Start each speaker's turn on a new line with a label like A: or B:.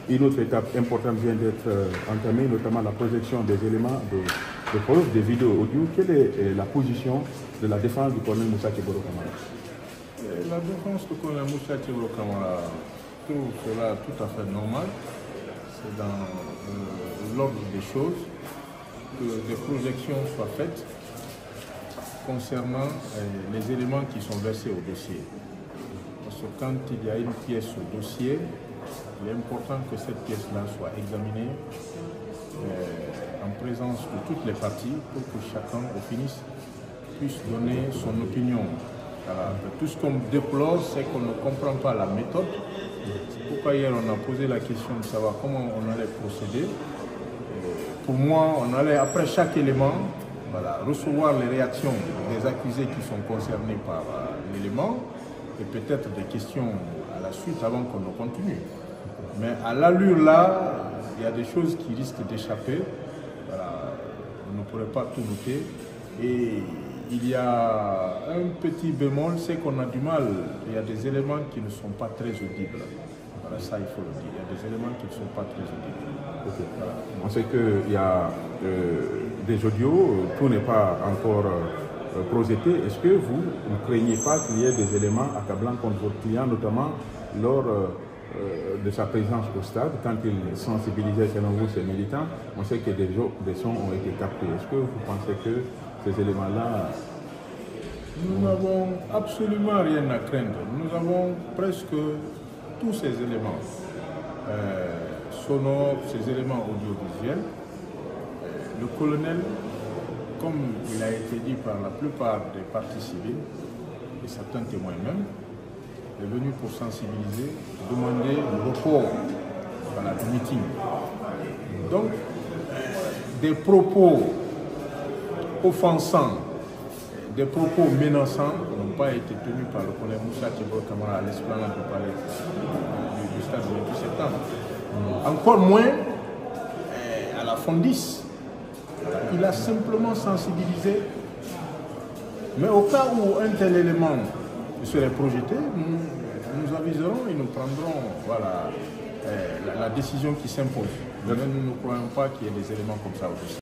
A: Une autre étape importante vient d'être entamée, notamment la projection des éléments de preuve, des vidéos audio. Quelle est la position de la défense du colonel Moussa Tchiboro Camara?
B: La défense du colonel Moussa Tchiboro Camara trouve cela tout à fait normal. C'est dans l'ordre des choses que des projections soient faites concernant les éléments qui sont versés au dossier. Parce que quand il y a une pièce au dossier, il est important que cette pièce-là soit examinée en présence de toutes les parties pour que chacun, au finish, puisse donner son opinion. Voilà. Tout ce qu'on déplore, c'est qu'on ne comprend pas la méthode. C'est pourquoi hier on a posé la question de savoir comment on allait procéder. Pour moi, on allait, après chaque élément, voilà, recevoir les réactions des accusés qui sont concernés par l'élément et peut-être des questions à la suite avant qu'on ne continue. Mais à l'allure là, il y a des choses qui risquent d'échapper. Voilà, on ne pourrait pas tout noter. Et il y a un petit bémol, c'est qu'on a du mal. Il y a des éléments qui ne sont pas très audibles. Voilà, ça il faut le dire. Il y a des éléments qui ne sont pas très audibles.
A: Okay. Voilà. On sait qu'il y a des audios, tout n'est pas encore projeté. Est-ce que vous ne craignez pas qu'il y ait des éléments accablants contre votre client, notamment lors de sa présence au stade, quand il sensibilisait selon vous ses militants? On sait que des sons ont été captés. Est-ce que vous pensez que ces éléments-là...
B: Nous n'avons absolument rien à craindre. Nous avons presque tous ces éléments sonores, ces éléments audiovisuels. Le colonel, comme il a été dit par la plupart des parties civiles, et certains témoins même, est venu pour sensibiliser, demander le report du meeting. Donc, des propos offensants, des propos menaçants n'ont pas été tenus par le colonel Moussa Tchiboro Camara à l'esplanade du palais du stade du 28 septembre. Encore moins à la Fondis. Il a simplement sensibilisé. Mais au cas où un tel élément serait projeté, nous aviserons et nous prendrons voilà, la décision qui s'impose. Mais nous ne croyons pas qu'il y ait des éléments comme ça au dossier.